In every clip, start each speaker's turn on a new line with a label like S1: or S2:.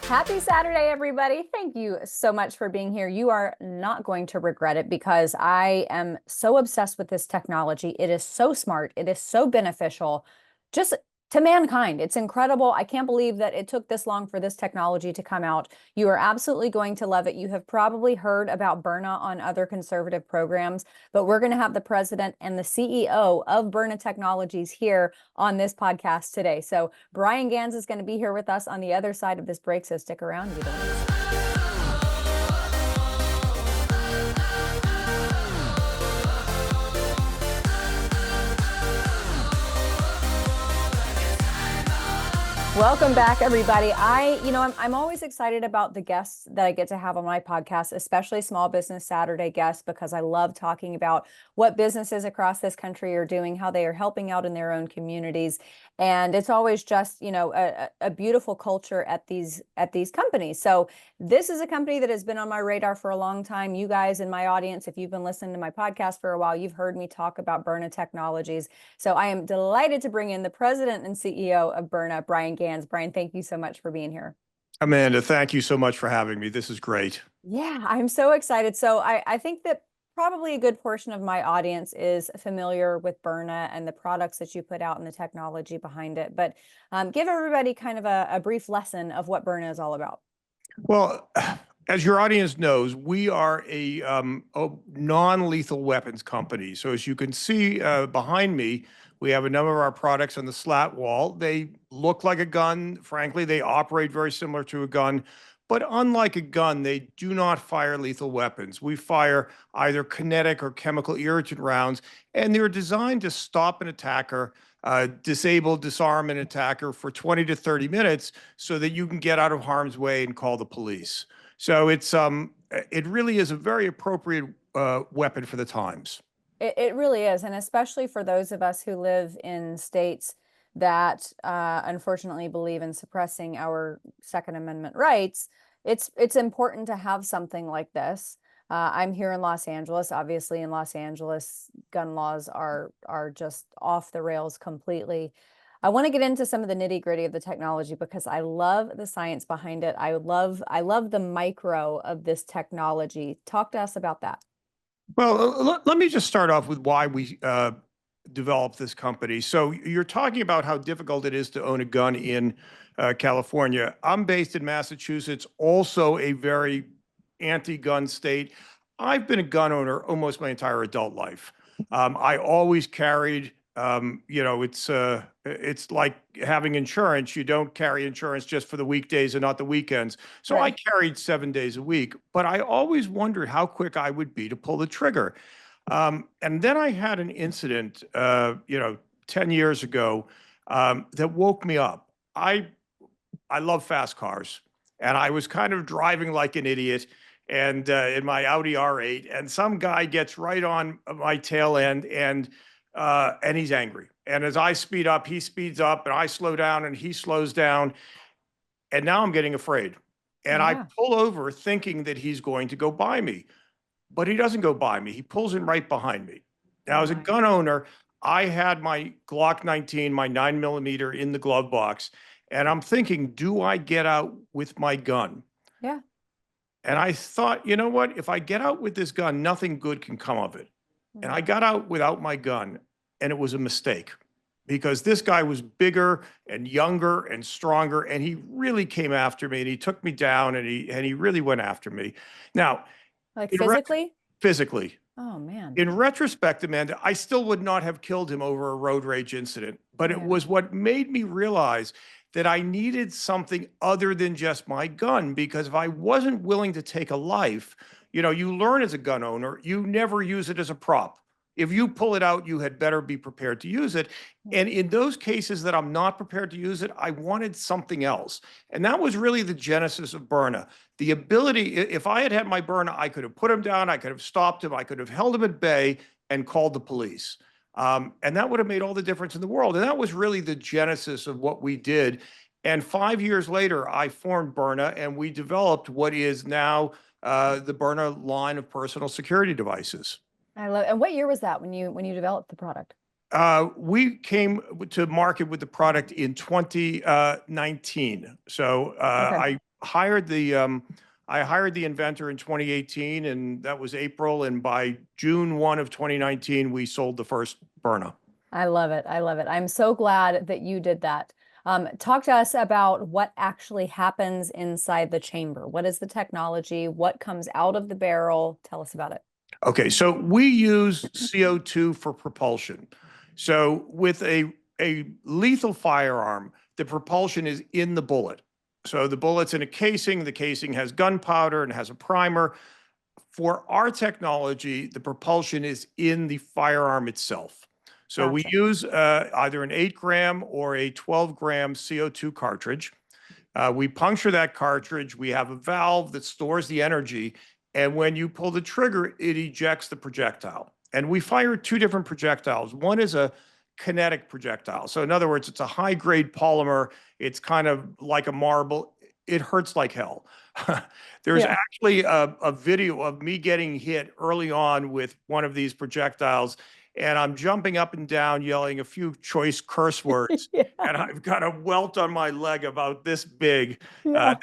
S1: Happy Saturday, everybody. Thank you so much for being here. You are not going to regret it because I am so obsessed with this technology. It is so smart. It is so beneficial just to mankind. It's incredible. I can't believe that it took this long for this technology to come out. You are absolutely going to love it. You have probably heard about Byrna on other conservative programs, but we're going to have the president and the CEO of Byrna Technologies here on this podcast today. So Brian Gans is going to be here with us on the other side of this break, so stick around. You don't miss. Welcome back, everybody. I'm always excited about the guests that I get to have on my podcast, especially Small Business Saturday guests, because I love talking about what businesses across this country are doing, how they are helping out in their own communities. And it's always just, a beautiful culture at these companies. So this is a company that has been on my radar for a long time. You guys in my audience, if you've been listening to my podcast for a while, you've heard me talk about Byrna Technologies. So I am delighted to bring in the president and CEO of Byrna, Brian Gans. Brian, thank you so much for being here.
S2: Amanda, thank you so much for having me. This is great.
S1: Yeah, I'm so excited. So I think that probably a good portion of my audience is familiar with Byrna and the products that you put out and the technology behind it. But give everybody kind of a brief lesson of what Byrna is all about.
S2: Well, as your audience knows, we are a non-lethal weapons company. So as you can see behind me, we have a number of our products on the slat wall. They look like a gun. Frankly, they operate very similar to a gun. But unlike a gun, they do not fire lethal weapons. We fire either kinetic or chemical irritant rounds, and they're designed to stop an attacker, disable, disarm an attacker for 20 to 30 minutes so that you can get out of harm's way and call the police. So it really is a very appropriate weapon for the times.
S1: It really is. And especially for those of us who live in states that unfortunately believe in suppressing our Second Amendment rights, it's important to have something like this. I'm here in Los Angeles. Obviously, in Los Angeles, gun laws are just off the rails completely. I want to get into some of the nitty-gritty of the technology because I love the science behind it. I love the micro of this technology. Talk to us about that.
S2: Well, let me just start off with why we developed this company. So you're talking about how difficult it is to own a gun in California. I'm based in Massachusetts, also a very anti-gun state. I've been a gun owner almost my entire adult life. I always carried, it's like having insurance. You don't carry insurance just for the weekdays and not the weekends. So
S1: Right.
S2: I carried 7 days a week, but I always wondered how quick I would be to pull the trigger. And then I had an incident, 10 years ago, that woke me up. I love fast cars, and I was kind of driving like an idiot, and in my Audi R8, and some guy gets right on my tail end, and he's angry. And as I speed up, he speeds up, and I slow down, and he slows down, and now I'm getting afraid. And I
S1: Yeah.
S2: pull over thinking that he's going to go by me, but he doesn't go by me. He pulls in right behind me. Now,
S1: Oh
S2: as a
S1: my.
S2: gun owner, I had my Glock 19, my 9mm in the glove box, and I'm thinking, do I get out with my gun?
S1: Yeah.
S2: And I thought, you know what? If I get out with this gun, nothing good can come of it. And I got out without my gun, and it was a mistake because this guy was bigger and younger and stronger, and he really came after me, and he took me down, and he really went after me. Now,
S1: Like
S2: in ret
S1: physically?
S2: physically,
S1: Oh man.
S2: in retrospect, Amanda, I still would not have killed him over a road rage incident, but it
S1: Yeah.
S2: was what made me realize that I needed something other than just my gun, because if I wasn't willing to take a life, you learn as a gun owner, you never use it as a prop. If you pull it out, you had better be prepared to use it. And in those cases that I'm not prepared to use it, I wanted something else. And that was really the genesis of Byrna. The ability, if I had had my Byrna, I could have put him down, I could have stopped him, I could have held him at bay and called the police. And that would have made all the difference in the world. And that was really the genesis of what we did. And 5 years later, I formed Byrna, and we developed what is now the Byrna line of personal security devices.
S1: I love. And what year was that when you developed the product?
S2: We came to market with the product in 2019. So
S1: Okay.
S2: I I hired the inventor in 2018, and that was April. And by June 1 of 2019, we sold the first Byrna.
S1: I love it. I love it. I'm so glad that you did that. Talk to us about what actually happens inside the chamber. What is the technology? What comes out of the barrel? Tell us about it.
S2: Okay, so we use CO2 for propulsion. So with a lethal firearm, the propulsion is in the bullet. So the bullet's in a casing, the casing has gunpowder and has a primer. For our technology, the propulsion is in the firearm itself. So we
S1: Gotcha.
S2: use either an 8-gram or a 12-gram CO2 cartridge. We puncture that cartridge. We have a valve that stores the energy. And when you pull the trigger, it ejects the projectile. And we fire two different projectiles. One is a kinetic projectile. So in other words, it's a high-grade polymer. It's kind of like a marble. It hurts like hell. There's
S1: Yeah.
S2: actually a video of me getting hit early on with one of these projectiles, and I'm jumping up and down, yelling a few choice curse words,
S1: Yeah.
S2: and I've got a welt on my leg about this big.
S1: Yeah.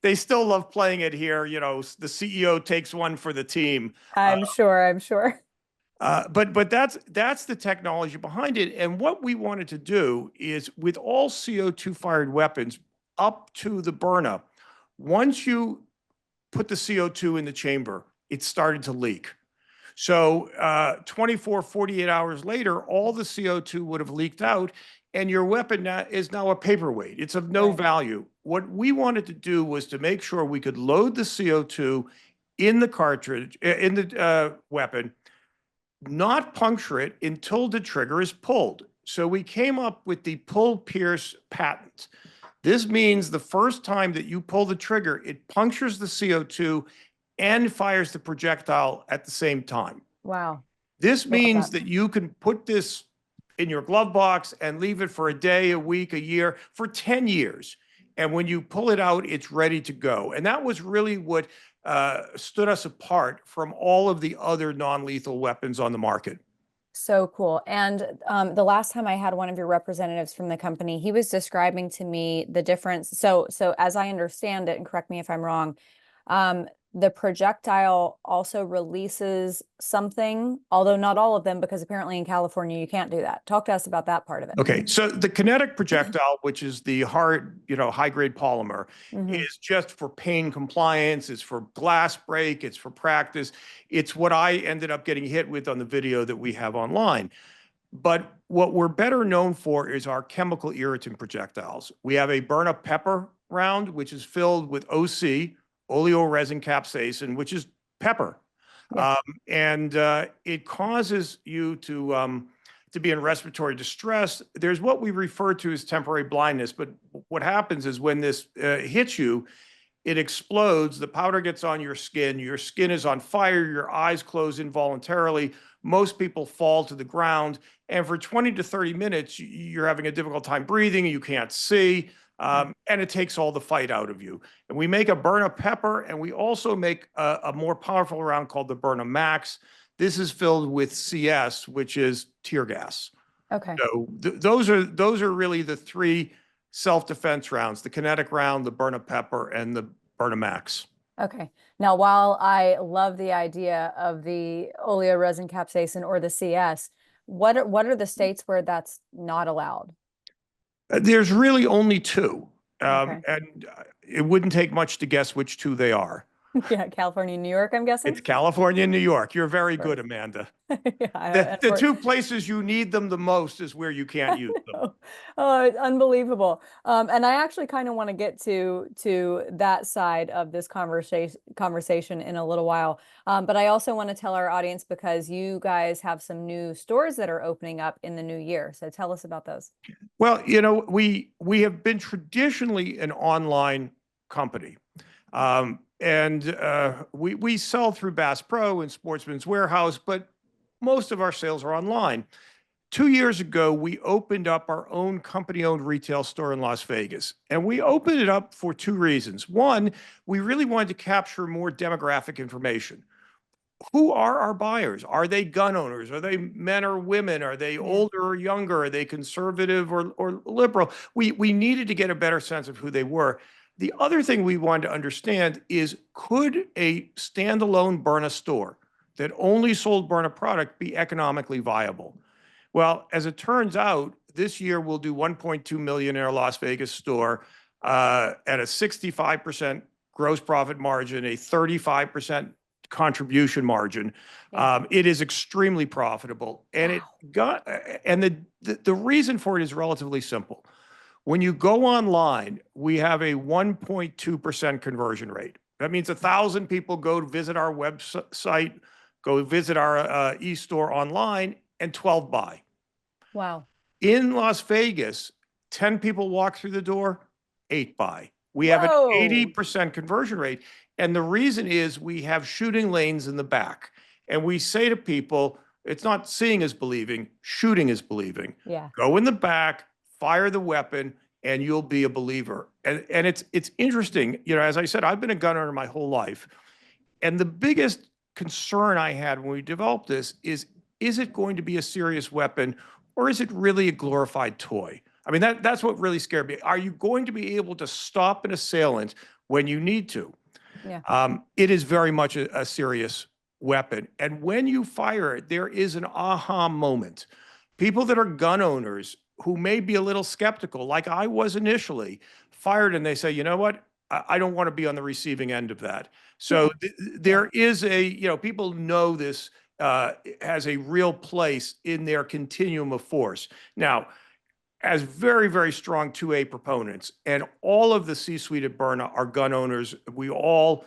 S2: They still love playing it here. You know, the CEO takes one for the team.
S1: I'm sure. I'm sure.
S2: But that's the technology behind it. And what we wanted to do is with all CO2 fired weapons up to the Byrna, once you put the CO2 in the chamber, it started to leak. So 24, 48 hours later, all the CO2 would have leaked out, and your weapon is now a paperweight. It's of no
S1: Right.
S2: value. What we wanted to do was to make sure we could load the CO2 in the cartridge, in the weapon, not puncture it until the trigger is pulled. So we came up with the pull pierce patent. This means the first time that you pull the trigger, it punctures the CO2 and fires the projectile at the same time.
S1: Wow.
S2: This
S1: Love
S2: means
S1: that.
S2: that you can put this in your glove box and leave it for a day, a week, a year, for 10 years. And when you pull it out, it's ready to go. And that was really what stood us apart from all of the other non-lethal weapons on the market.
S1: So cool. And the last time I had one of your representatives from the company, he was describing to me the difference. So as I understand it, and correct me if I'm wrong, the projectile also releases something, although not all of them, because apparently in California you can't do that. Talk to us about that part of it.
S2: Okay, so the kinetic projectile, which is the hard, high-grade polymer, is just for pain compliance. It's for glass break. It's for practice. It's what I ended up getting hit with on the video that we have online. But what we're better known for is our chemical irritant projectiles. We have a Byrna pepper round, which is filled with OC, oleoresin capsaicin, which is pepper.
S1: Yeah.
S2: And it causes you to be in respiratory distress. There's what we refer to as temporary blindness. But what happens is when this hits you, it explodes. The powder gets on your skin. Your skin is on fire. Your eyes close involuntarily. Most people fall to the ground. And for 20 to 30 minutes, you're having a difficult time breathing. You can't see. And it takes all the fight out of you. And we make a Byrna pepper, and we also make a more powerful round called the Byrna Max. This is filled with CS, which is tear gas.
S1: Okay.
S2: So those are really the three self-defense rounds: the kinetic round, the Byrna pepper, and the Byrna Max.
S1: Okay. Now, while I love the idea of the oleoresin capsaicin or the CS, what are the states where that's not allowed?
S2: There's really only two,
S1: Okay.
S2: and it wouldn't take much to guess which two they are.
S1: Yeah, California, New York, I'm guessing.
S2: It's California and New York. You're very good,
S1: Right.
S2: Amanda.
S1: Yeah,
S2: The two places you need them the most is where you can't use them.
S1: Oh, it's unbelievable. And I actually kind of want to get to that side of this conversation in a little while. But I also want to tell our audience, because you guys have some new stores that are opening up in the new year. So tell us about those.
S2: Well, we have been traditionally an online company. And we sell through Bass Pro and Sportsman's Warehouse, but most of our sales are online. 2 years ago, we opened up our own company-owned retail store in Las Vegas. And we opened it up for two reasons. One, we really wanted to capture more demographic information. Who are our buyers? Are they gun owners? Are they men or women? Are they older or younger? Are they conservative or liberal? We needed to get a better sense of who they were. The other thing we wanted to understand is, could a standalone Byrna store that only sold Byrna product be economically viable? Well, as it turns out, this year we'll do 1.2 million in our Las Vegas store at a 65% gross profit margin, a 35% contribution margin.
S1: Yeah.
S2: It is extremely profitable, and it
S1: Wow.
S2: got and the reason for it is relatively simple. When you go online, we have a 1.2% conversion rate. That means 1,000 people go to visit our website, go visit our e-store online, and 12 buy.
S1: Wow.
S2: In Las Vegas, 10 people walk through the door, 8 buy. We have an
S1: Whoa.
S2: 80% conversion rate. And the reason is we have shooting lanes in the back. And we say to people, it's not seeing is believing, shooting is believing.
S1: Yeah.
S2: Go in the back, fire the weapon, and you'll be a believer. And it's interesting. As I said, I've been a gun owner my whole life. And the biggest concern I had when we developed this is it going to be a serious weapon, or is it really a glorified toy? I mean, that's what really scared me. Are you going to be able to stop an assailant when you need to?
S1: Yeah.
S2: It is very much a serious weapon. And when you fire it, there is an aha moment. People that are gun owners who may be a little skeptical, like I was initially, fired and they say, you know what? I don't want to be on the receiving end of that. So
S1: Yeah.
S2: there is people know this has a real place in their continuum of force. Now, as very, very strong 2A proponents, and all of the C-suite at Byrna are gun owners. We all,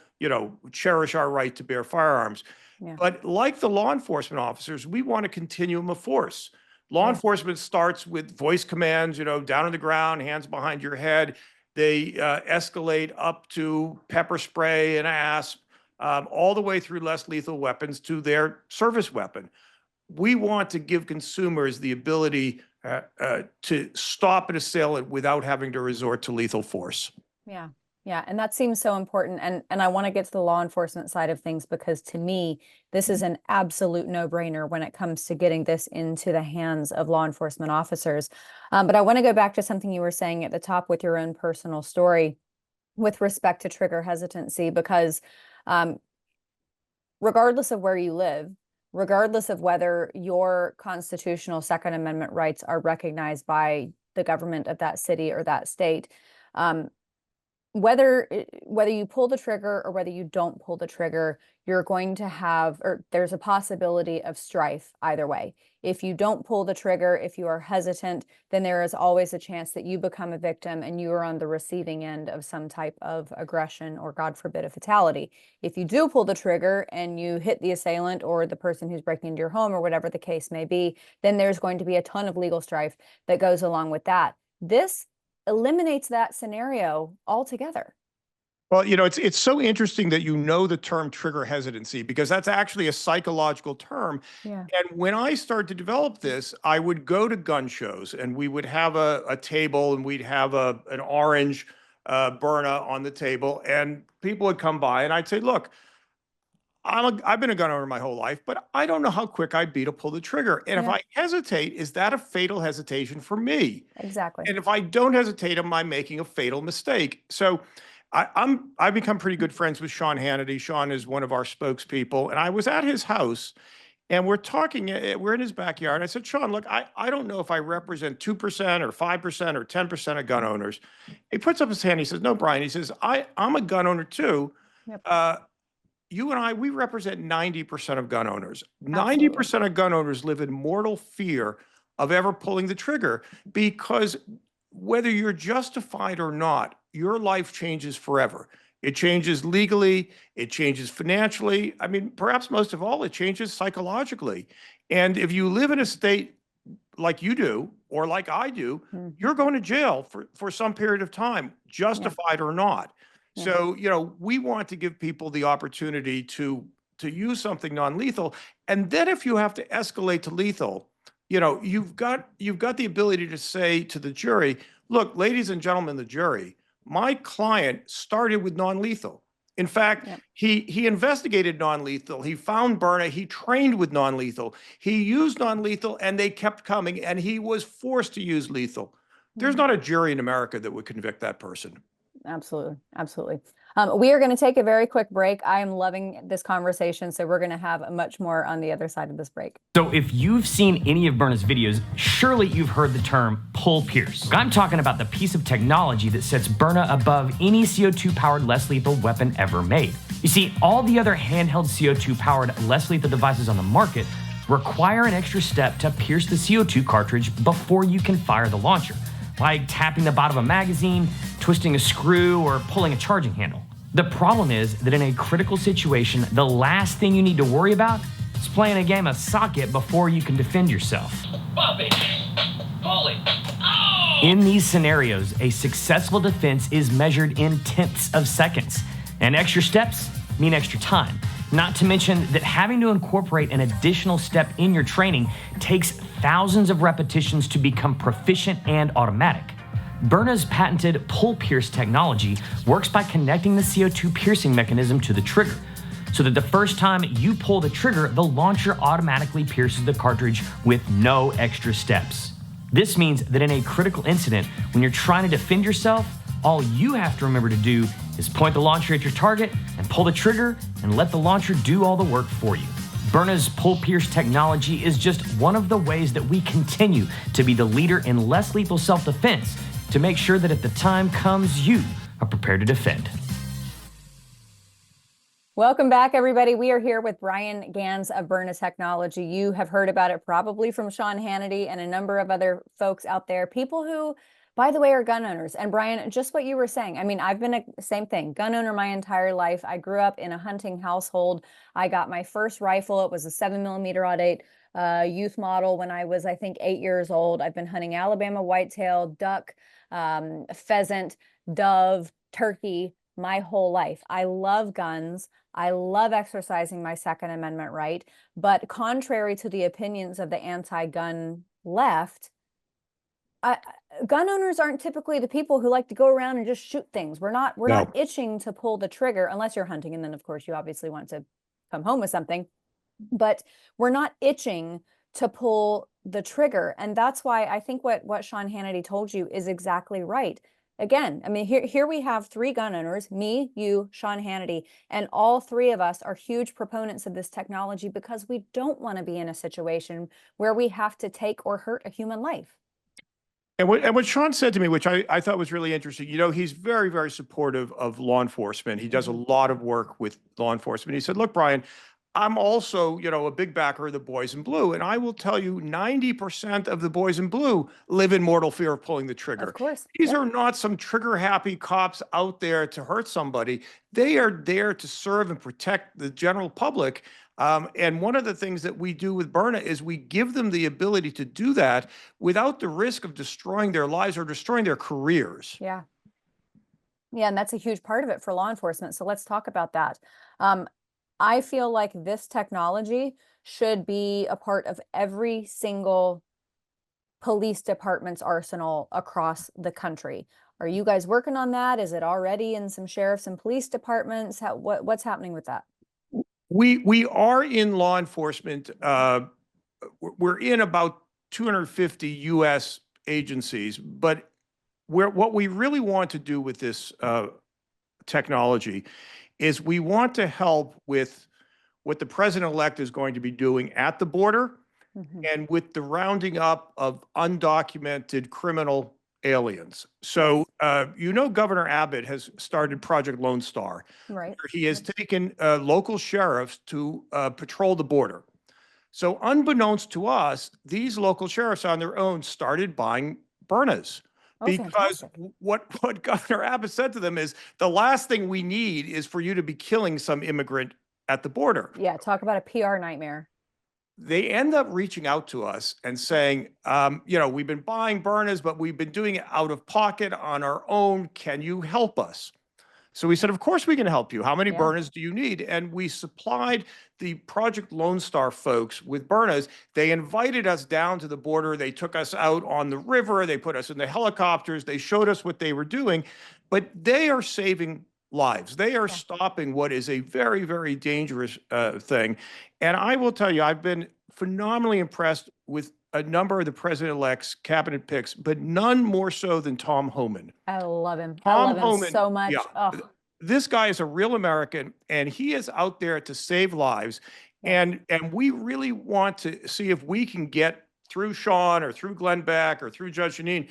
S2: cherish our right to bear firearms.
S1: Yeah.
S2: But like the law enforcement officers, we want a continuum of force. Law
S1: Yeah.
S2: enforcement starts with voice commands, down on the ground, hands behind your head. They escalate up to pepper spray and ASP, all the way through less lethal weapons to their service weapon. We want to give consumers the ability to stop an assailant without having to resort to lethal force.
S1: Yeah. Yeah. And that seems so important. And I want to get to the law enforcement side of things, because to me, this is an absolute no-brainer when it comes to getting this into the hands of law enforcement officers. But I want to go back to something you were saying at the top with your own personal story with respect to trigger hesitancy, because um, regardless of where you live, regardless of whether your constitutional Second Amendment rights are recognized by the government of that city or that state, um, whether you pull the trigger or whether you don't pull the trigger, you're going to have, or there's a possibility of strife either way. If you don't pull the trigger, if you are hesitant, then there is always a chance that you become a victim and you are on the receiving end of some type of aggression or, God forbid, a fatality. If you do pull the trigger and you hit the assailant or the person who's breaking into your home or whatever the case may be, then there's going to be a ton of legal strife that goes along with that. This eliminates that scenario altogether.
S2: Well, it's so interesting that the term trigger hesitancy, because that's actually a psychological term.
S1: Yeah.
S2: And when I started to develop this, I would go to gun shows and we would have a table and we'd have an orange Byrna on the table, and people would come by and I'd say, look, I've been a gun owner my whole life, but I don't know how quick I'd be to pull the trigger. And if
S1: Yeah.
S2: I hesitate, is that a fatal hesitation for me?
S1: Exactly.
S2: And if I don't hesitate, am I making a fatal mistake? So I've become pretty good friends with Sean Hannity. Sean is one of our spokespeople, and I was at his house and we're talking, we're in his backyard. I said, Sean, look, I don't know if I represent 2% or 5% or 10% of gun owners. He puts up his hand. He says, no, Brian. He says, I'm a gun owner too.
S1: Yep.
S2: You and I, we represent 90% of gun owners.
S1: Absolutely.
S2: 90% of gun owners live in mortal fear of ever pulling the trigger, because whether you're justified or not, your life changes forever. It changes legally, it changes financially. I mean, perhaps most of all, it changes psychologically. And if you live in a state like you do, or like I do, you're going to jail for some period of time, justified or not.
S1: Yeah.
S2: So, we want to give people the opportunity to use something non-lethal. And then if you have to escalate to lethal, you've got the ability to say to the jury, look, ladies and gentlemen, the jury, my client started with non-lethal. In fact,
S1: Yep.
S2: he investigated non-lethal. He found Byrna. He trained with non-lethal. He used non-lethal, and they kept coming, and he was forced to use lethal. There's not a jury in America that would convict that person.
S1: Absolutely. Absolutely. We are going to take a very quick break. I am loving this conversation, so we're going to have much more on the other side of this break.
S3: So if you've seen any of Byrna's videos, surely you've heard the term pull pierce. I'm talking about the piece of technology that sets Byrna above any CO2-powered less lethal weapon ever made. You see, all the other handheld CO2-powered less lethal devices on the market require an extra step to pierce the CO2 cartridge before you can fire the launcher, like tapping the bottom of a magazine, twisting a screw, or pulling a charging handle. The problem is that in a critical situation, the last thing you need to worry about is playing a game of socket before you can defend yourself. Pop it! Pull it! Oh! In these scenarios, a successful defense is measured in tenths of seconds, and extra steps mean extra time. Not to mention that having to incorporate an additional step in your training takes thousands of repetitions to become proficient and automatic. Byrna's patented pull pierce technology works by connecting the CO2 piercing mechanism to the trigger, so that the first time you pull the trigger, the launcher automatically pierces the cartridge with no extra steps. This means that in a critical incident, when you're trying to defend yourself, all you have to remember to do is point the launcher at your target and pull the trigger and let the launcher do all the work for you. Byrna's pull pierce technology is just one of the ways that we continue to be the leader in less lethal self-defense to make sure that at the time comes, you are prepared to defend.
S1: Welcome back, everybody. We are here with Brian Gans of Byrna Technology. You have heard about it probably from Sean Hannity and a number of other folks out there, people who, by the way, are gun owners. And Brian, just what you were saying, I mean, I've been same thing, gun owner my entire life. I grew up in a hunting household. I got my first rifle. It was a 7mm .08 youth model when I was, I think, 8 years old. I've been hunting Alabama whitetail, duck, pheasant, dove, turkey my whole life. I love guns. I love exercising my Second Amendment right. But contrary to the opinions of the anti-gun left, gun owners aren't typically the people who like to go around and just shoot things. We're not itching to pull the trigger unless you're hunting, and then of course you obviously want to come home with something. But we're not itching to pull the trigger, and that's why I think what Sean Hannity told you is exactly right. Again, I mean, here we have 3 gun owners, me, you, Sean Hannity, and all 3 of us are huge proponents of this technology because we don't want to be in a situation where we have to take or hurt a human life.
S2: And what Sean said to me, which I thought was really interesting, you know, he's very, very supportive of law enforcement. He does a lot of work with law enforcement. He said, look, Brian, I'm also, you know, a big backer of the boys in blue. And I will tell you, 90% of the boys in blue live in mortal fear of pulling the trigger.
S1: Of course.
S2: These are not some trigger happy cops out there to hurt somebody. They are there to serve and protect the general public. And one of the things that we do with Byrna is we give them the ability to do that without the risk of destroying their lives or destroying their careers.
S1: Yeah. Yeah, and that's a huge part of it for law enforcement. So let's talk about that. I feel like this technology should be a part of every single police department's arsenal across the country. Are you guys working on that? Is it already in some sheriffs and police departments? What's happening with that?
S2: We are in law enforcement. We're in about 250 U.S. agencies, but what we really want to do with this technology is we want to help with what the president-elect is going to be doing at the border and with the rounding up of undocumented criminal aliens. So, you know, Governor Abbott has started Project Lone Star.
S1: Right.
S2: He has taken local sheriffs to patrol the border. So unbeknownst to us, these local sheriffs on their own started buying Byrnas. Because what Governor Abbott said to them is, the last thing we need is for you to be killing some immigrant at the border.
S1: Yeah, talk about a PR nightmare.
S2: They end up reaching out to us and saying, you know, we've been buying Byrnas, but we've been doing it out of pocket on our own. Can you help us? So we said, of course we can help you. How many Byrnas do you need? And we supplied the Project Lone Star folks with Byrnas. They invited us down to the border. They took us out on the river. They put us in the helicopters. They showed us what they were doing. But they are saving lives. They are stopping what is a very, very dangerous thing. And I will tell you, I've been phenomenally impressed with a number of the president-elect's cabinet picks, but none more so than Tom Homan.
S1: I love him. I
S2: Tom
S1: love him
S2: Homan,
S1: so much.
S2: yeah.
S1: Oh,
S2: This guy is a real American, and he is out there to save lives.
S1: yeah.
S2: And we really want to see if we can get through Sean or through Glenn Beck or through Judge Janine,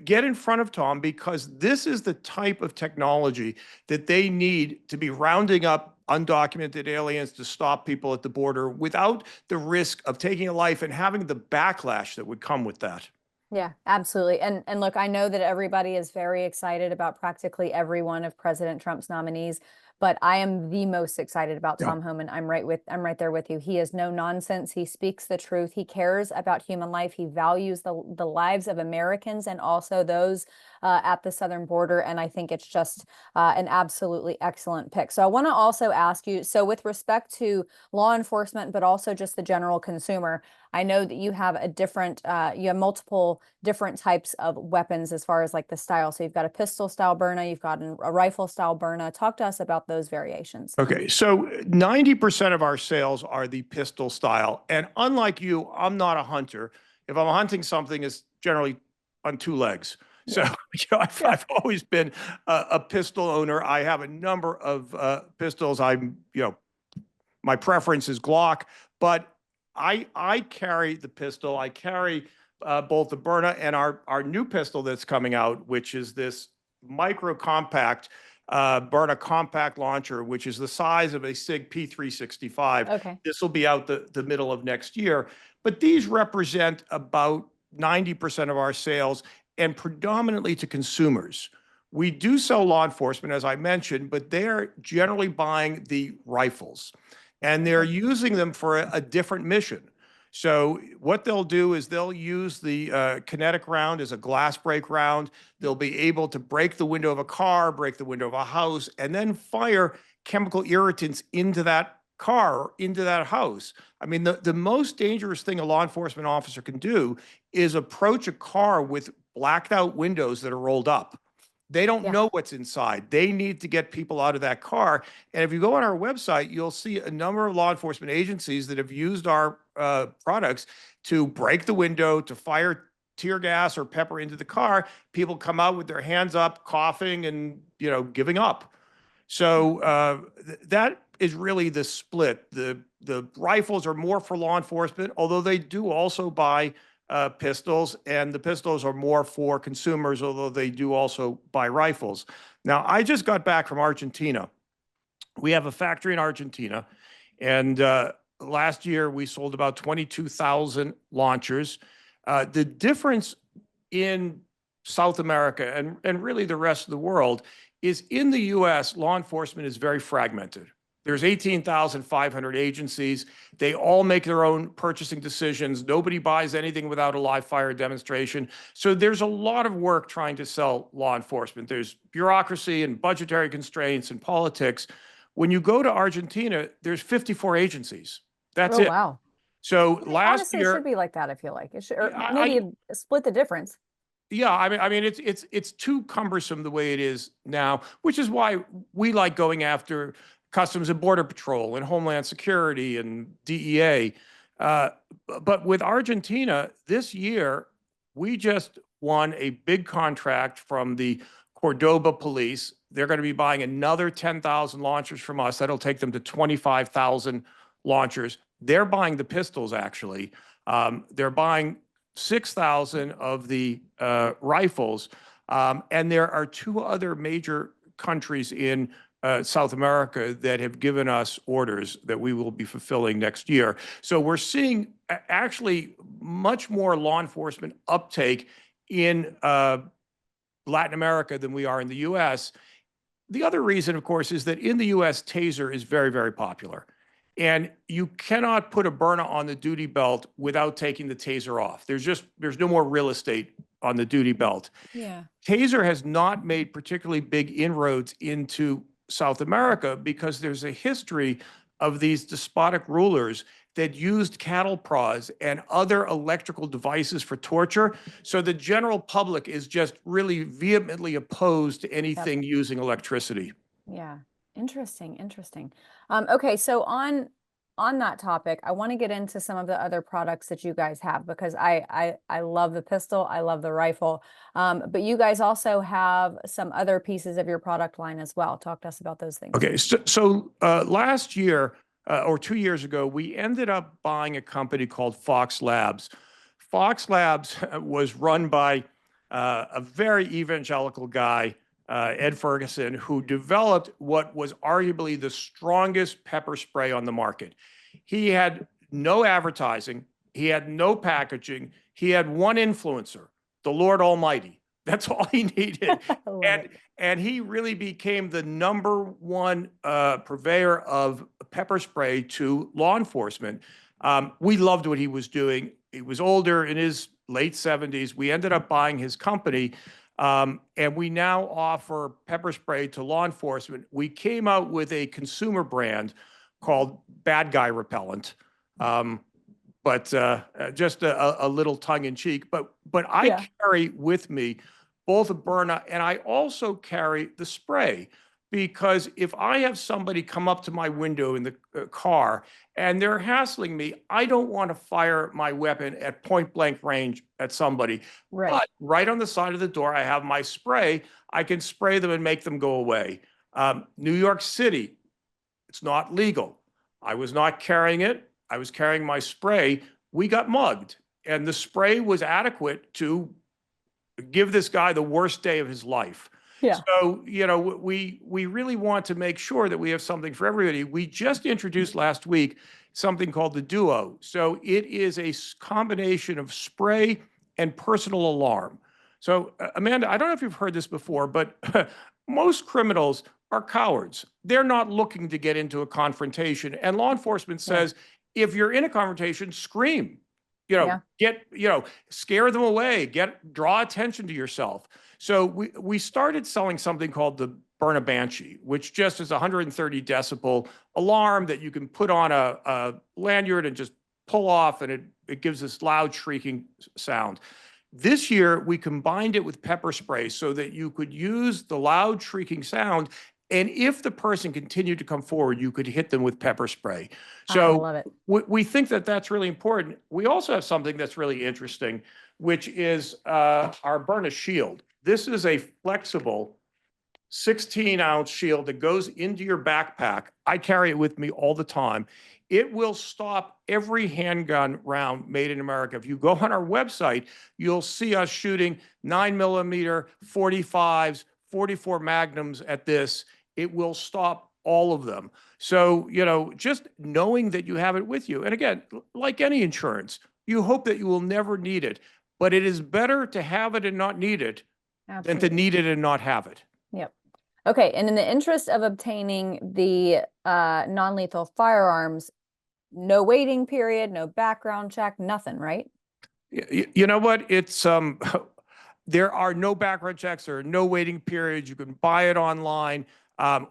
S2: get in front of Tom, because this is the type of technology that they need to be rounding up undocumented aliens to stop people at the border without the risk of taking a life and having the backlash that would come with that.
S1: Yeah, absolutely. And look, I know that everybody is very excited about practically every one of President Trump's nominees, but I am the most excited about
S2: Yeah.
S1: Tom Homan. I'm right there with you. He is no nonsense. He speaks the truth. He cares about human life. He values the lives of Americans and also those at the southern border. And I think it's just an absolutely excellent pick. So I want to also ask you, so with respect to law enforcement, but also just the general consumer, I know that you have a different, you have multiple different types of weapons as far as like the style. So you've got a pistol style Byrna, you've got a rifle style Byrna. Talk to us about those variations.
S2: Okay, so 90% of our sales are the pistol style. And unlike you, I'm not a hunter. If I'm hunting something, it's generally on two legs. So I've always been a pistol owner. I have a number of pistols. My preference is Glock, but I carry the pistol. I carry both the Byrna and our new pistol that's coming out, which is this micro compact Byrna compact launcher, which is the size of a SIG P365.
S1: Okay.
S2: This will be out the middle of next year. But these represent about 90% of our sales, and predominantly to consumers. We do sell law enforcement, as I mentioned, but they're generally buying the rifles, and they're using them for a different mission. So what they'll do is they'll use the kinetic round as a glass break round. They'll be able to break the window of a car, break the window of a house, and then fire chemical irritants into that car or into that house. I mean, the most dangerous thing a law enforcement officer can do is approach a car with blacked out windows that are rolled up. They don't know what's inside. They need to get people out of that car. And if you go on our website, you'll see a number of law enforcement agencies that have used our products to break the window, to fire tear gas or pepper into the car. People come out with their hands up, coughing and, giving up. So that is really the split. The rifles are more for law enforcement, although they do also buy pistols, and the pistols are more for consumers, although they do also buy rifles. Now, I just got back from Argentina. We have a factory in Argentina, and last year we sold about 22,000 launchers. The difference in South America and really the rest of the world is in the US, law enforcement is very fragmented. There's 18,500 agencies. They all make their own purchasing decisions. Nobody buys anything without a live fire demonstration. So there's a lot of work trying to sell law enforcement. There's bureaucracy and budgetary constraints and politics. When you go to Argentina, there's 54 agencies. That's it.
S1: Wow.
S2: So last
S1: Honestly,
S2: year,
S1: it should be like that, I feel like. It should, or maybe split the difference.
S2: yeah, I mean, it's too cumbersome the way it is now, which is why we like going after Customs and Border Patrol and Homeland Security and DEA. But with Argentina this year, we just won a big contract from the Cordoba police. They're going to be buying another 10,000 launchers from us. That'll take them to 25,000 launchers. They're buying the pistols, actually. They're buying 6,000 of the rifles. And there are two other major countries in South America that have given us orders that we will be fulfilling next year. So we're seeing actually much more law enforcement uptake in Latin America than we are in the US. The other reason, of course, is that in the US, Taser is very, very popular. And you cannot put a Byrna on the duty belt without taking the Taser off. There's no more real estate on the duty belt.
S1: Yeah.
S2: Taser has not made particularly big inroads into South America because there's a history of these despotic rulers that used cattle prods and other electrical devices for torture. So the general public is just really vehemently opposed to anything using electricity.
S1: Yeah. Interesting. Okay. So on on that topic, I want to get into some of the other products that you guys have, because I love the pistol, I love the rifle, but you guys also have some other pieces of your product line as well. Talk to us about those things.
S2: Okay, so last year or 2 years ago, we ended up buying a company called Fox Labs. Fox Labs was run by a very evangelical guy, Ed Ferguson, who developed what was arguably the strongest pepper spray on the market. He had no advertising, he had no packaging, he had one influencer, the Lord Almighty. That's all he needed. And he really became the #1 purveyor of pepper spray to law enforcement. We loved what he was doing. He was older, in his late 70s. We ended up buying his company, and we now offer pepper spray to law enforcement. We came out with a consumer brand called Bad Guy Repellent, but just a little tongue in cheek. But I carry with me both a Byrna, and I also carry the spray, because if I have somebody come up to my window in the car and they're hassling me, I don't want to fire my weapon at point blank range at somebody.
S1: Right.
S2: But right on the side of the door, I have my spray. I can spray them and make them go away. New York City, it's not legal. I was not carrying it. I was carrying my spray. We got mugged, and the spray was adequate to give this guy the worst day of his life.
S1: Yeah.
S2: So, we really want to make sure that we have something for everybody. We just introduced last week something called the Duo. So it is a combination of spray and personal alarm. So, Amanda, I don't know if you've heard this before, but most criminals are cowards. They're not looking to get into a confrontation. And law enforcement says, if you're in a confrontation, scream. Scare them away, draw attention to yourself. So we started selling something called the Byrna Banshee, which just is a 130 decibel alarm that you can put on a lanyard and just pull off, and it gives this loud shrieking sound. This year, we combined it with pepper spray so that you could use the loud shrieking sound, and if the person continued to come forward, you could hit them with pepper spray. So
S1: I love it.
S2: We think that that's really important. We also have something that's really interesting, which is our Byrna Shield. This is a flexible 16-ounce shield that goes into your backpack. I carry it with me all the time. It will stop every handgun round made in America. If you go on our website, you'll see us shooting 9mm, 45s, 44 Magnums at this. It will stop all of them. So, just knowing that you have it with you. And again, like any insurance, you hope that you will never need it, but it is better to have it and not need it than to need it and not have it.
S1: Yep. Okay. And in the interest of obtaining the non-lethal firearms, no waiting period, no background check, nothing, right?
S2: You know what? It's there are no background checks, there are no waiting periods. You can buy it online.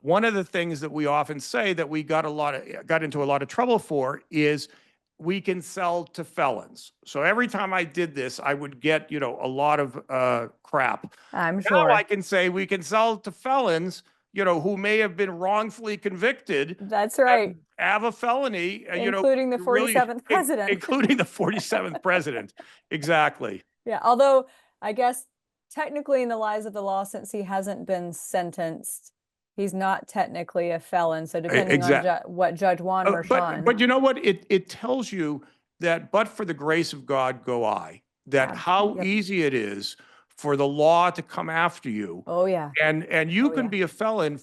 S2: One of the things that we often say that we got into a lot of trouble for is we can sell to felons. So every time I did this, I would get, a lot of crap.
S1: I'm
S2: Now
S1: sure.
S2: I can say we can sell to felons, who may have been wrongfully convicted.
S1: That's right.
S2: Have a felony,
S1: including the 47th president.
S2: Including the 47th president. Exactly.
S1: Yeah. Although I guess technically in the eyes of the law, since he hasn't been sentenced, he's not technically a felon. So depending on what Judge Juan Merchan.
S2: But you know what? It tells you that, but for the grace of God go I, that how easy it is for the law to come after you.
S1: Oh, yeah.
S2: And you can be a felon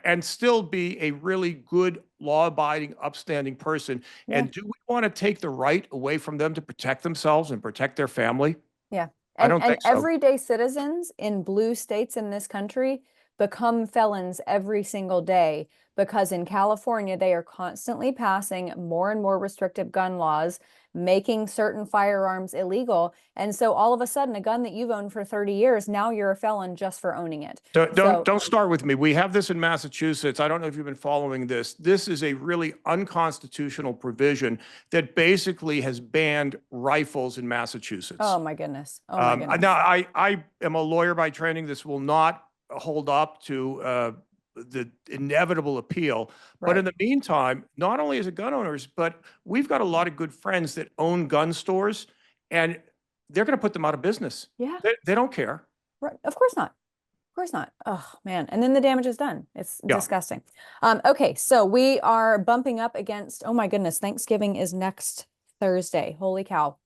S2: and still be a really good, law-abiding, upstanding person. Yeah. And do we want to take the right away from them to protect themselves and protect their family?
S1: Yeah.
S2: I don't think so.
S1: Everyday citizens in blue states in this country become felons every single day, because in California, they are constantly passing more and more restrictive gun laws, making certain firearms illegal. And so all of a sudden, a gun that you've owned for 30 years, now you're a felon just for owning it.
S2: Don't start with me. We have this in Massachusetts. I don't know if you've been following this. This is a really unconstitutional provision that basically has banned rifles in Massachusetts.
S1: Oh my goodness. Oh my goodness.
S2: Now, I am a lawyer by training. This will not hold up to the inevitable appeal. But in
S1: Right.
S2: the meantime, not only as a gun owners, but we've got a lot of good friends that own gun stores, and they're going to put them out of business.
S1: Yeah.
S2: They don't care.
S1: Right. Of course not. Of course not. Oh man. And then the damage is done. It's
S2: Yeah.
S1: disgusting. Okay, so we are bumping up against, oh my goodness, Thanksgiving is next Thursday. Holy cow.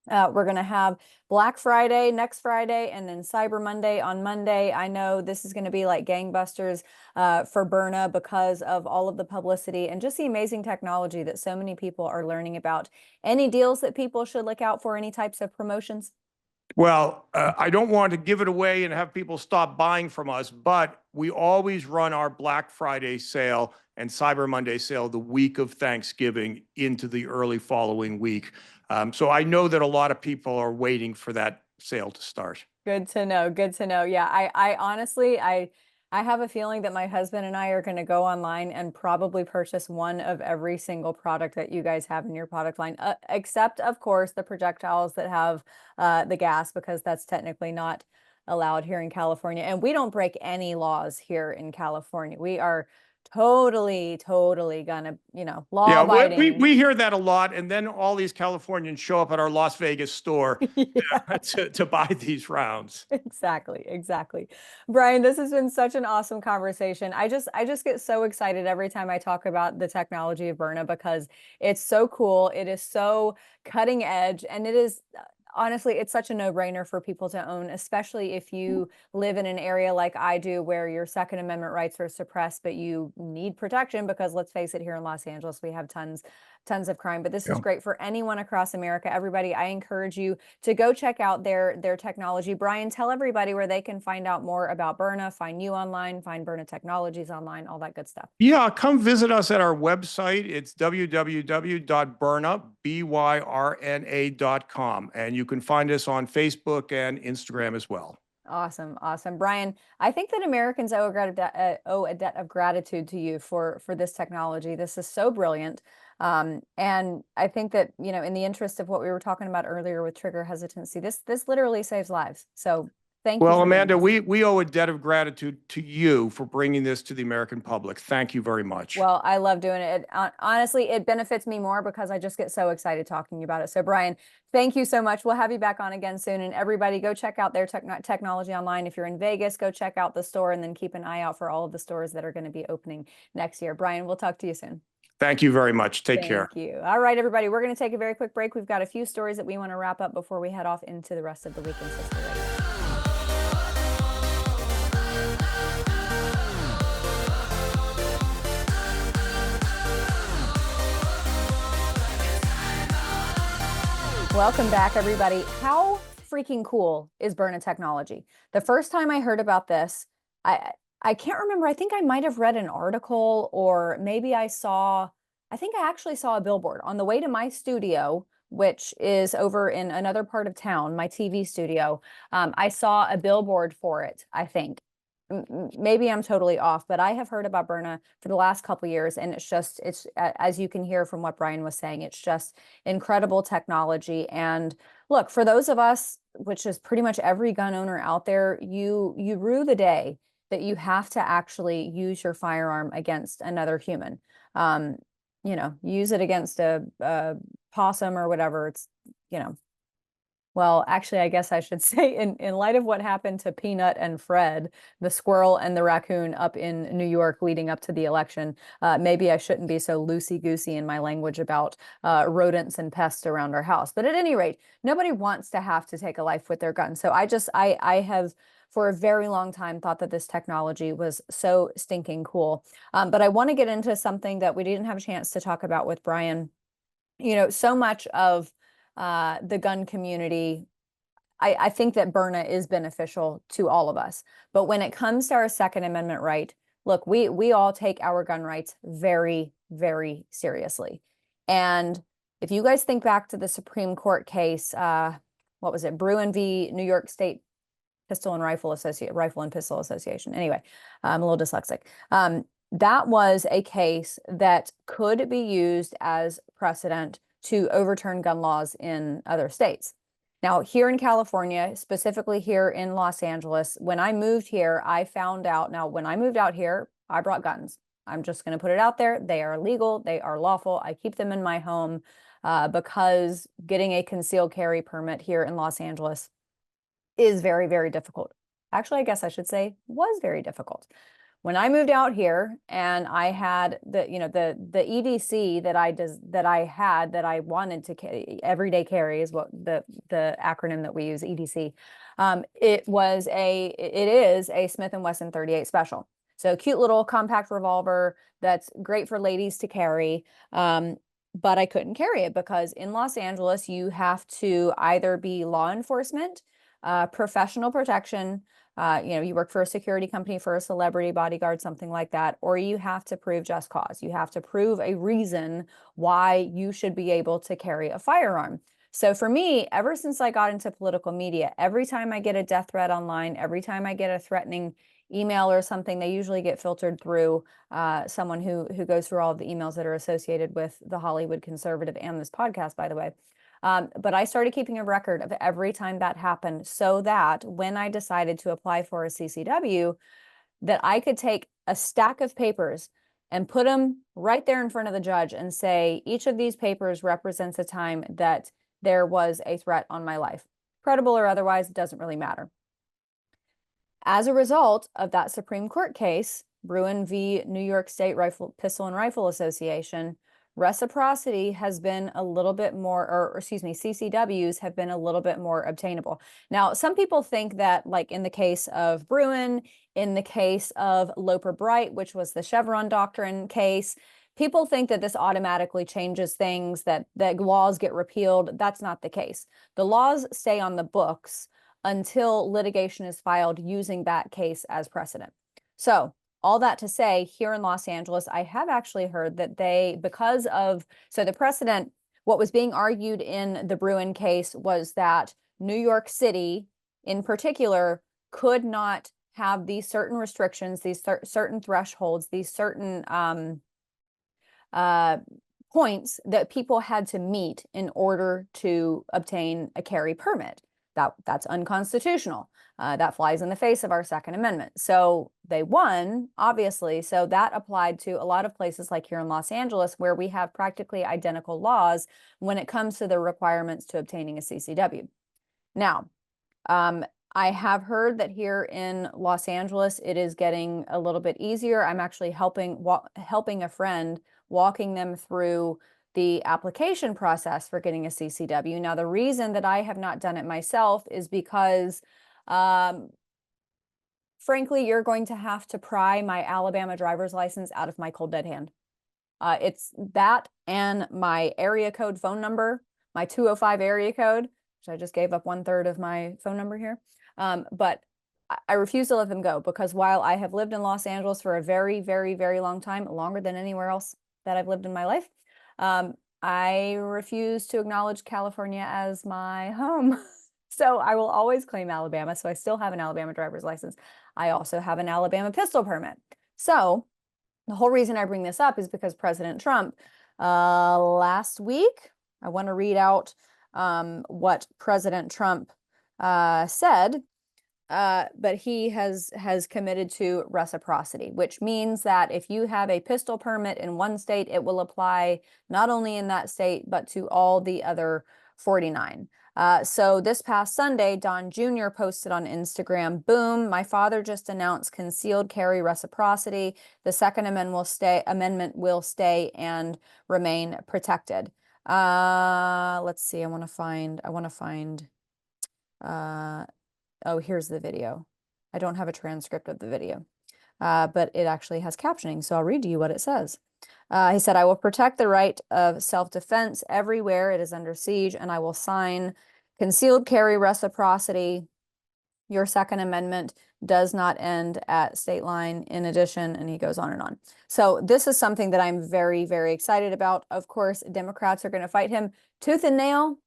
S1: We're going to have Black Friday next Friday and then Cyber Monday on Monday. I know this is going to be like gangbusters for Byrna because of all of the publicity and just the amazing technology that so many people are learning about. Any deals that people should look out for, any types of promotions?
S2: Well, I don't want to give it away and have people stop buying from us, but we always run our Black Friday sale and Cyber Monday sale the week of Thanksgiving into the early following week. So I know that a lot of people are waiting for that sale to start.
S1: Good to know. Good to know. Yeah, I honestly, I have a feeling that my husband and I are going to go online and probably purchase one of every single product that you guys have in your product line, except of course the projectiles that have the gas, because that's technically not allowed here in California. And we don't break any laws here in California. We are totally gonna, law
S2: Yeah,
S1: abiding.
S2: we hear that a lot, and then all these Californians show up at our Las Vegas store
S1: Yeah.
S2: to buy these rounds.
S1: Exactly. Brian, this has been such an awesome conversation. I just get so excited every time I talk about the technology of Byrna because it's so cool. It is so cutting edge, and it is honestly, it's such a no-brainer for people to own, especially if you live in an area like I do where your Second Amendment rights are suppressed, but you need protection because let's face it, here in Los Angeles, we have tons of crime. But this is
S2: Yeah.
S1: great for anyone across America. Everybody, I encourage you to go check out their technology. Brian, tell everybody where they can find out more about Byrna, find you online, find Byrna Technologies online, all that good stuff.
S2: Yeah, come visit us at our website. It's www.byrna.com. And you can find us on Facebook and Instagram as well.
S1: Awesome. Brian, I think that Americans owe a debt of gratitude to you for this technology. This is so brilliant. And I think that, in the interest of what we were talking about earlier with trigger hesitancy, this literally saves lives. So thank you
S2: Well,
S1: for doing
S2: Amanda,
S1: this.
S2: we owe a debt of gratitude to you for bringing this to the American public. Thank you very much.
S1: Well, I love doing it. Honestly, it benefits me more because I just get so excited talking about it. So, Brian, thank you so much. We'll have you back on again soon. And everybody, go check out their technology online. If you're in Vegas, go check out the store and then keep an eye out for all of the stores that are going to be opening next year. Brian, we'll talk to you soon.
S2: Thank you very much. Take care.
S1: Thank you. All right, everybody, we're going to take a very quick break. We've got a few stories that we want to wrap up before we head off into the rest of the weekend's history. Welcome back, everybody. How freaking cool is Byrna technology? The first time I heard about this, I can't remember. I think I might have read an article, or maybe I think I actually saw a billboard on the way to my studio, which is over in another part of town, my TV studio. I saw a billboard for it, I think. Maybe I'm totally off, but I have heard about Byrna for the last couple of years, and it's as you can hear from what Brian was saying, it's just incredible technology. And look, for those of us, which is pretty much every gun owner out there, you rue the day that you have to actually use your firearm against another human. Use it against a possum or whatever. It's, well, actually, I guess I should say in light of what happened to Peanut and Fred, the squirrel and the raccoon up in New York leading up to the election, maybe I shouldn't be so loosey-goosey in my language about rodents and pests around our house. But at any rate, nobody wants to have to take a life with their gun. So I have for a very long time thought that this technology was so stinking cool. But I want to get into something that we didn't have a chance to talk about with Brian. So much of the gun community, I think that Byrna is beneficial to all of us. But when it comes to our Second Amendment right, look, we all take our gun rights very, very seriously. And if you guys think back to the Supreme Court case, what was it? Bruin v. New York State Rifle and Pistol Association. Anyway, I'm a little dyslexic. That was a case that could be used as precedent to overturn gun laws in other states. Now, here in California, specifically here in Los Angeles, when I moved here, I found out, now when I moved out here, I brought guns. I'm just going to put it out there. They are legal. They are lawful. I keep them in my home because getting a concealed carry permit here in Los Angeles is very, very difficult. Actually, I guess I should say was very difficult. When I moved out here and I had the EDC that I wanted to carry, everyday carry is what the acronym that we use, EDC. It is a Smith & Wesson 38 Special. So cute little compact revolver that's great for ladies to carry. But I couldn't carry it because in Los Angeles, you have to either be law enforcement, professional protection, you work for a security company, for a celebrity bodyguard, something like that, or you have to prove just cause. You have to prove a reason why you should be able to carry a firearm. So for me, ever since I got into political media, every time I get a death threat online, every time I get a threatening email or something, they usually get filtered through someone who goes through all of the emails that are associated with the Hollywood Conservative and this podcast, by the way. But I started keeping a record of every time that happened so that when I decided to apply for a CCW, that I could take a stack of papers and put them right there in front of the judge and say, each of these papers represents a time that there was a threat on my life. Credible or otherwise, it doesn't really matter. As a result of that Supreme Court case, Bruin v. New York State Pistol and Rifle Association, reciprocity has been a little bit more, or excuse me, CCWs have been a little bit more obtainable. Now, some people think that, like in the case of Bruin, in the case of Loper Bright, which was the Chevron doctrine case, people think that this automatically changes things, that laws get repealed. That's not the case. The laws stay on the books until litigation is filed using that case as precedent. So all that to say, here in Los Angeles, I have actually heard that so the precedent, what was being argued in the Bruin case was that New York City in particular could not have these certain restrictions, these certain thresholds, these certain points that people had to meet in order to obtain a carry permit. That's unconstitutional. That flies in the face of our Second Amendment. So they won, obviously. So that applied to a lot of places like here in Los Angeles, where we have practically identical laws when it comes to the requirements to obtaining a CCW. Now, I have heard that here in Los Angeles, it is getting a little bit easier. I'm actually helping a friend, walking them through the application process for getting a CCW. Now, the reason that I have not done it myself is because, frankly, you're going to have to pry my Alabama driver's license out of my cold dead hand. It's that and my area code phone number, my 205 area code, which I just gave up 1/3 of my phone number here. But I refuse to let them go because while I have lived in Los Angeles for a very, very, very long time, longer than anywhere else that I've lived in my life, I refuse to acknowledge California as my home. So I will always claim Alabama. So I still have an Alabama driver's license. I also have an Alabama pistol permit. So the whole reason I bring this up is because President Trump, last week, I want to read out what President Trump said. But he has committed to reciprocity, which means that if you have a pistol permit in one state, it will apply not only in that state, but to all the other 49. So this past Sunday, Don Jr. posted on Instagram, boom, my father just announced concealed carry reciprocity. The Second Amendment will stay and remain protected. Let's see, I want to find, oh, here's the video. I don't have a transcript of the video, but it actually has captioning, so I'll read to you what it says. He said, I will protect the right of self-defense everywhere it is under siege, and I will sign concealed carry reciprocity. Your Second Amendment does not end at state line. In addition, and he goes on and on. So this is something that I'm very, very excited about. Of course, Democrats are going to fight him tooth and nail.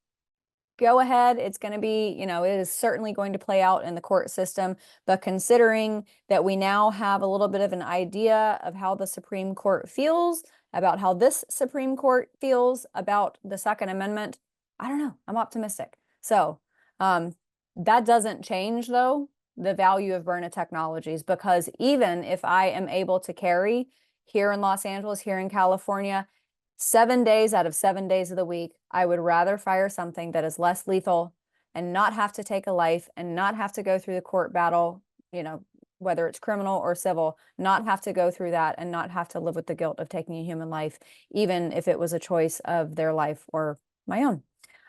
S1: Go ahead. It's going to be, it is certainly going to play out in the court system. But considering that we now have a little bit of an idea of how the Supreme Court feels about how this Supreme Court feels about the Second Amendment, I don't know. I'm optimistic. So that doesn't change, though, the value of Byrna Technologies, because even if I am able to carry here in Los Angeles, here in California, 7 days out of 7 days of the week, I would rather fire something that is less lethal and not have to take a life and not have to go through the court battle, you know, whether it's criminal or civil, not have to go through that and not have to live with the guilt of taking a human life, even if it was a choice of their life or my own.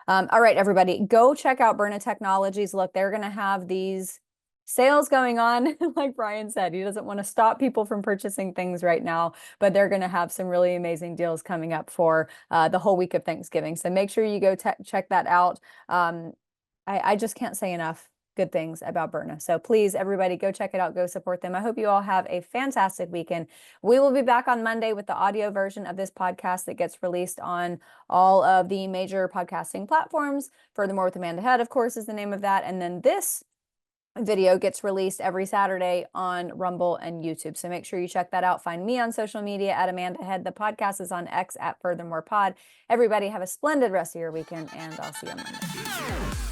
S1: All right, everybody, go check out Byrna Technologies. Look, they're going to have these sales going on. Like Brian said, he doesn't want to stop people from purchasing things right now, but they're going to have some really amazing deals coming up for the whole week of Thanksgiving. So make sure you go check that out. I just can't say enough good things about Byrna. So please, everybody, go check it out. Go support them. I hope you all have a fantastic weekend. We will be back on Monday with the audio version of this podcast that gets released on all of the major podcasting platforms. Furthermore with Amanda Head, of course, is the name of that. And then this video gets released every Saturday on Rumble and YouTube. So make sure you check that out. Find me on social media at Amanda Head. The podcast is on X at Furthermore Pod. Everybody have a splendid rest of your weekend, and I'll see you on Monday.